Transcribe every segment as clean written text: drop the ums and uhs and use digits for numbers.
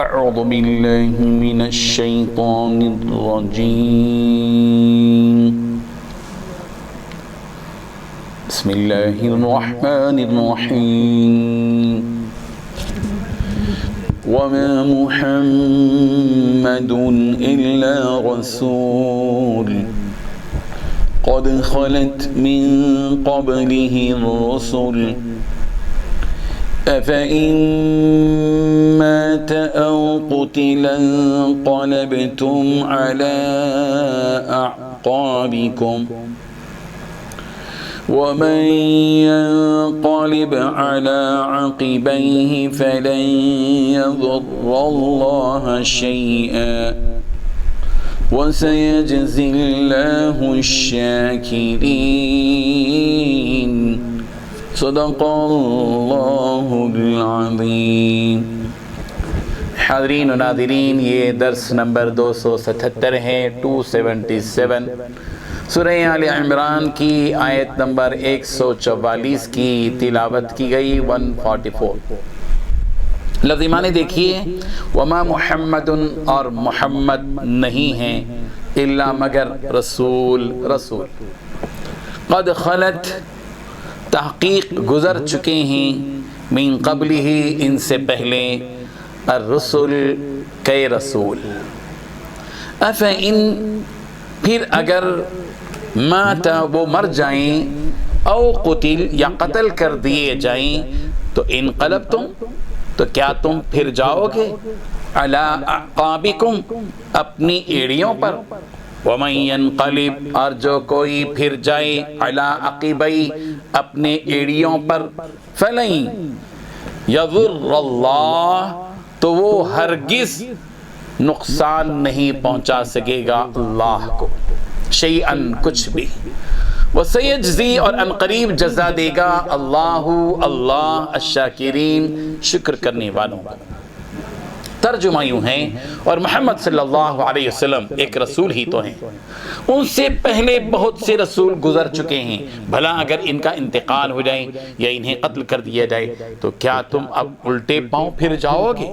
أعوذ بالله من الشيطان الرجيم بسم الله الرحمن الرحيم وما محمد إلا رسول قد خلت من قبله الرسل أفإن مات أو قتل انقلبتم على أعقابكم ومن ينقلب على عقبيه فلن يضر الله شيئا وسيجزي الله الشاكرين صدق اللہ العظیم۔ حاضرین و ناظرین، یہ درس نمبر 277 ہے، 277 سورہ آل عمران کی آیت نمبر 144 کی تلاوت کی گئی، 144۔ لفظ معنی دیکھیے، وما محمد، اور محمد نہیں ہیں، الا مگر رسول، رسول، قد خلت، تحقیق گزر چکے ہیں، من قبلہ، ان سے پہلے، الرسل، کئی رسول، افإن، پھر اگر، مات، وہ مر جائیں، او قتل، یا قتل کر دیے جائیں، تو انقلبتم، تو کیا تم پھر جاؤ گے، علی اعقابکم، اپنی ایڑیوں پر، ومن ينقلب، اور جو کوئی پھر جائے، علی عقبی، اپنے ایڑیوں پر، فلن یضر اللہ، تو وہ ہرگز نقصان نہیں پہنچا سکے گا اللہ کو، شیئا، کچھ بھی، وسیجزی، اور عنقریب جزا دے گا، اللہ، اللہ، الشاکرین، شکر کرنے والوں کو۔ ترجمہ یوں ہے، اور محمد صلی اللہ علیہ وسلم ایک رسول ہی تو ہیں، ان سے پہلے بہت سے رسول گزر چکے ہیں، بھلا اگر ان کا انتقال ہو جائے یا انہیں قتل کر دیا جائے تو کیا تم اب الٹے پاؤں پھر جاؤ گے؟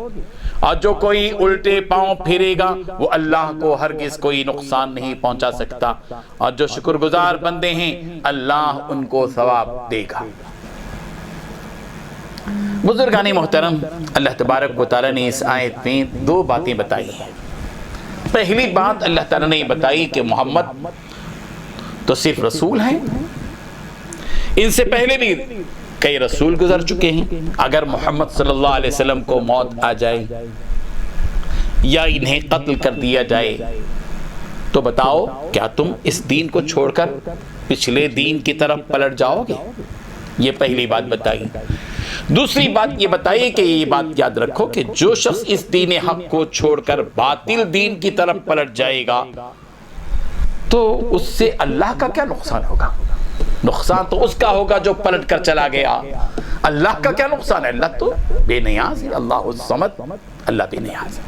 اور جو کوئی الٹے پاؤں پھرے گا وہ اللہ کو ہرگز کوئی نقصان نہیں پہنچا سکتا، اور جو شکر گزار بندے ہیں اللہ ان کو ثواب دے گا۔ بزرگان محترم، اللہ تبارک و تعالیٰ نے اس آیت میں دو باتیں بتائی ہیں۔ پہلی بات اللہ تعالیٰ نے بتائی کہ محمد تو صرف رسول ہیں، ان سے پہلے بھی کئی رسول گزر چکے ہیں، اگر محمد صلی اللہ علیہ وسلم کو موت آ جائے یا انہیں قتل کر دیا جائے تو بتاؤ کیا تم اس دین کو چھوڑ کر پچھلے دین کی طرف پلٹ جاؤ گے؟ یہ پہلی بات بتائی۔ دوسری بات یہ بتائی کہ یہ بات یاد رکھو کہ جو شخص اس دین حق کو چھوڑ کر باطل دین کی طرف پلٹ جائے گا تو اس سے اللہ کا کیا نقصان ہوگا؟ نقصان تو اس کا ہوگا جو پلٹ کر چلا گیا، اللہ کا کیا نقصان ہے؟ اللہ تو بے نیاز ہے، اللہ الصمد، اللہ بے نیاز ہے۔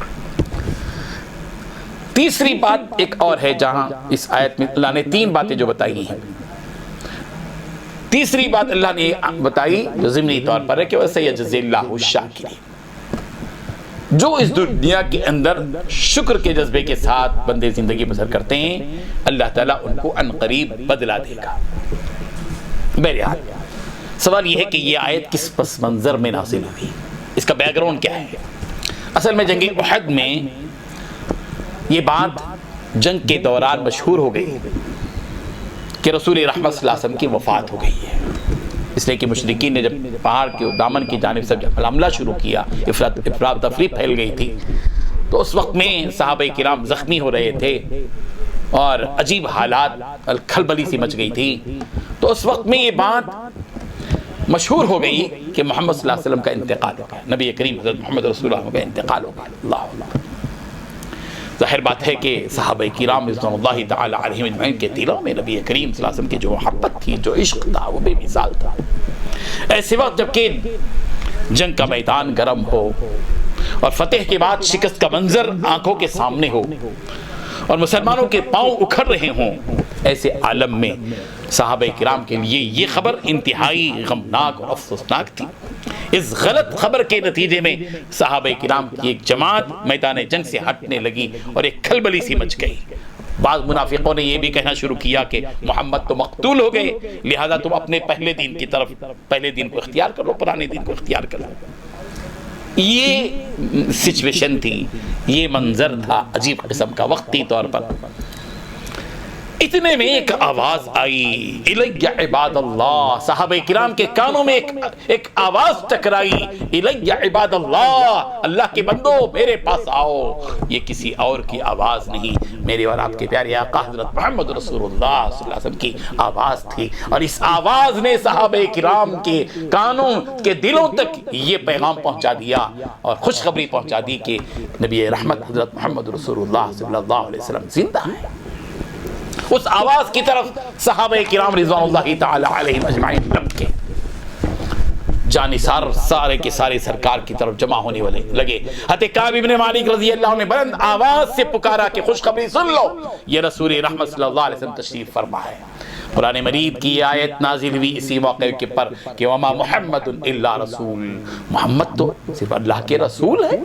تیسری بات ایک اور ہے، جہاں اس آیت میں اللہ نے تین باتیں جو بتائی ہیں، تیسری بات اللہ نے بتائی جو ضمنی طور پر ہے کہ وَسَيَجْزِي اللَّهُ الشَّاكِرِينَ، جو اس دنیا کے اندر شکر کے جذبے کے ساتھ بندے زندگی بسر کرتے ہیں اللہ تعالیٰ ان کو عنقریب بدلہ دے گا۔ بہرحال سوال یہ ہے کہ یہ آیت کس پس منظر میں نازل ہوئی، اس کا بیک گراؤنڈ کیا ہے؟ اصل میں جنگ احد میں یہ بات جنگ کے دوران مشہور ہو گئی کہ رسول رحمت صلی اللہ علیہ وسلم کی وفات ہو گئی ہے، اس لیے کہ مشرکین نے جب پہاڑ کے دامن کی جانب سے حملہ شروع کیا، افراد تفریح پھیل گئی تھی، تو اس وقت میں صحابہ کرام زخمی ہو رہے تھے اور عجیب حالات، کھلبلی سی مچ گئی تھی، تو اس وقت میں یہ بات مشہور ہو گئی کہ محمد صلی اللہ علیہ وسلم کا انتقال ہو گیا، نبی کریم حضرت محمد رسول اللہ کا انتقال ہو گیا۔ اللہ اللہ، ظاہر بات ہے کہ صحابہ کرام رضوان اللہ تعالی علیہم اجمعین کے دلوں میں نبی کریم صلی اللہ علیہ وسلم کی جو محبت تھی، جو عشق تھا، وہ بے مثال تھا۔ ایسے وقت جب کہ جنگ کا میدان گرم ہو اور فتح کے بعد شکست کا منظر آنکھوں کے سامنے ہو اور مسلمانوں کے پاؤں اکھڑ رہے ہوں ایسے عالم میں صحابہ کرام کے لیے یہ خبر انتہائی غمناک اور افسوسناک تھی۔ اس غلط خبر کے نتیجے میں صحابہ کرام کی ایک جماعت میدان جنگ سے ہٹنے لگی اور ایک کھلبلی سی مچ گئی۔ بعض منافقوں نے یہ بھی کہنا شروع کیا کہ محمد تو مقتول ہو گئے، لہذا تم اپنے پہلے دین کی طرف، پہلے دین کو اختیار کر لو، پرانے دین کو اختیار کر لو۔ یہ سچویشن تھی، یہ منظر تھا عجیب قسم کا وقتی طور پر۔ اتنے میں ایک آواز آئی، الیہ عباد اللہ، صحابہ کرام کے کانوں میں ایک آواز ٹکرائی، الیہ عباد اللہ، اللہ کے بندو میرے پاس آؤ۔ یہ کسی اور کی آواز نہیں، میرے اور آپ کے پیارے آقا حضرت محمد رسول اللہ صلی اللہ علیہ وسلم کی آواز تھی، اور اس آواز نے صحابہ کرام کے کانوں کے دلوں تک یہ پیغام پہنچا دیا اور خوشخبری پہنچا دی کہ نبی رحمت حضرت محمد رسول اللہ صلی اللہ علیہ وسلم زندہ ہے۔ اس آواز کی طرف صحابہ کرام رضوان اللہ تعالی علیہم اجمعین لپکے، جانثار سارے کے سارے سرکار کی طرف جمع ہونے والے لگے۔ حضرت کعب بن مالک رضی اللہ عنہ نے بلند آواز سے پکارا کہ خوشخبری سن لو، یہ رسول رحمت صلی اللہ علیہ وسلم تشریف فرما ہے۔ قرآن مجید کی آیت نازل ہوئی اسی موقع کے پر کہ وما محمد الا رسول، محمد تو صرف اللہ کے رسول ہے،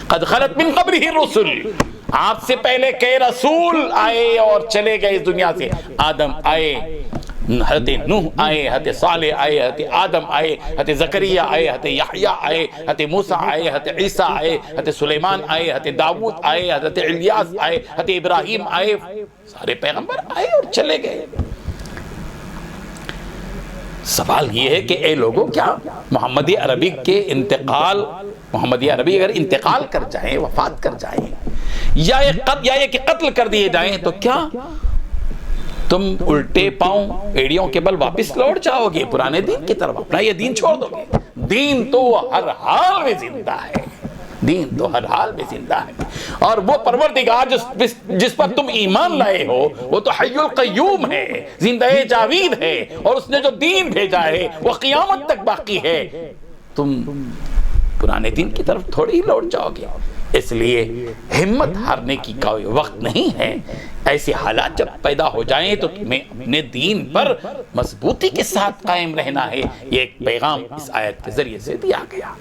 قد خلت من قبلہ الرسل، آپ سے پہلے کئی رسول آئے اور چلے گئے اس دنیا سے، آدم آئے، حضرت نوح آئے، حضرت صالح آئے، حضرت آدم آئے، حضرت زکریا آئے، حضرت یحییٰ آئے، حضرت موسیٰ آئے، حضرت عیسیٰ آئے، حضرت سلیمان آئے، حضرت داؤد آئے، حضرت الیاس آئے، حضرت ابراہیم آئے، سارے پیغمبر آئے اور چلے گئے۔ سوال یہ ہے کہ اے لوگوں، کیا محمد عربی کے انتقال، محمد عربی اگر انتقال کر جائیں، وفات کر جائیں، یا یہ کہ قتل کر دیے جائیں، تو کیا تم الٹے پاؤں ایڑیوں کے بل واپس لوٹ جاؤ گے پرانے دین کی طرف، اپنا یہ دین چھوڑ دو گے؟ دین تو ہر حال میں زندہ ہے، دین تو ہر حال میں زندہ ہے، اور وہ پروردگار جس پر تم ایمان لائے ہو وہ تو حی القیوم ہے، زندہ جاوید ہے، اور اس نے جو دین بھیجا ہے وہ قیامت تک باقی ہے۔ تم پرانے دین کی طرف تھوڑی ہی لوٹ جاؤ گے۔ اس لیے ہمت ہارنے کی کوئی وقت نہیں ہے۔ ایسے حالات جب پیدا ہو جائیں تو تمہیں اپنے دین پر مضبوطی کے ساتھ قائم رہنا ہے، یہ ایک پیغام اس آیت کے ذریعے سے دیا گیا۔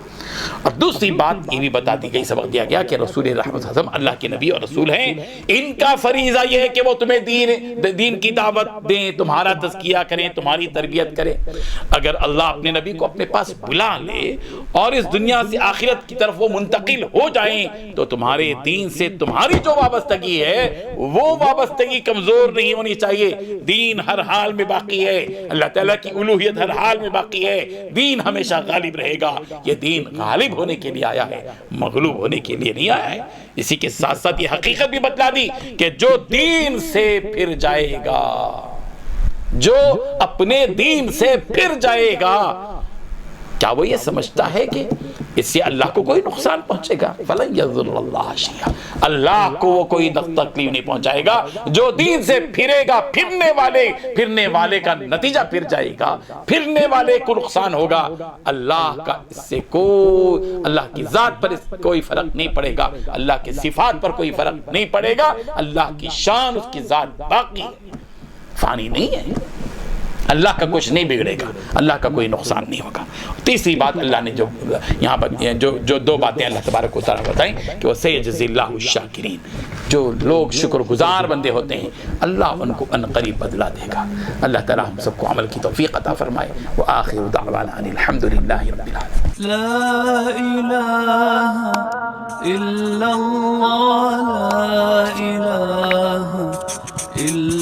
اور دوسری بات یہ بھی بتا دی گئی، سبق دیا گیا کہ رسول رحمت حضم اللہ کے نبی اور رسول ہیں، ان کا فریضہ یہ ہے کہ وہ تمہیں دین کی دعوت دیں، تمہارا تزکیہ کریں، تمہاری تربیت کریں۔ اگر اللہ اپنے نبی کو اپنے پاس بلا لے اور اس دنیا سے آخرت کی طرف وہ منتقل ہو جائیں تو تمہارے دین سے تمہاری جو وابستگی ہے وہ وابستگی کمزور نہیں ہونی چاہیے۔ دین ہر حال میں باقی ہے، اللہ تعالیٰ کی الوہیت ہر حال میں باقی ہے، دین ہمیشہ غالب رہے گا۔ یہ دین غالب ہونے کے لیے آیا ہے، مغلوب ہونے کے لیے نہیں آیا ہے۔ اسی کے ساتھ ساتھ یہ حقیقت بھی بتلا دی کہ جو دین سے پھر جائے گا، جو اپنے دین سے پھر جائے گا، کیا وہ یہ سمجھتا ہے کہ اس سے اللہ کو کوئی نقصان پہنچے گا؟ فَلَنْ يَضُرَّ اللَّهَ شَيْئًا، اللہ کو وہ کوئی تکلیف نہیں پہنچائے گا۔ جو دین سے پھرے گا، پھرنے والے کا نتیجہ پھر جائے گا، پھرنے والے کو نقصان ہوگا۔ اللہ کا اس سے اللہ کی ذات پر کوئی فرق نہیں پڑے گا، اللہ کے صفات پر کوئی فرق نہیں پڑے گا۔ اللہ کی شان، اس کی ذات باقی ہے، فانی نہیں ہے۔ اللہ کا کچھ نہیں بگڑے گا، اللہ کا کوئی نقصان نہیں ہوگا۔ تیسری بات اللہ نے جو یہاں پر جو دو باتیں اللہ تبارک و تعالیٰ بتائیں کہ وہ سیجزی اللہ الشاکرین، جو لوگ شکر گزار بندے ہوتے ہیں اللہ ان کو ان قریب بدلا دے گا۔ اللہ تعالیٰ ہم سب کو عمل کی توفیق عطا فرمائے۔ وآخر دعوانا ان الحمدللہ رب العالمین۔ لا الہ الا اللہ، لا الہ الا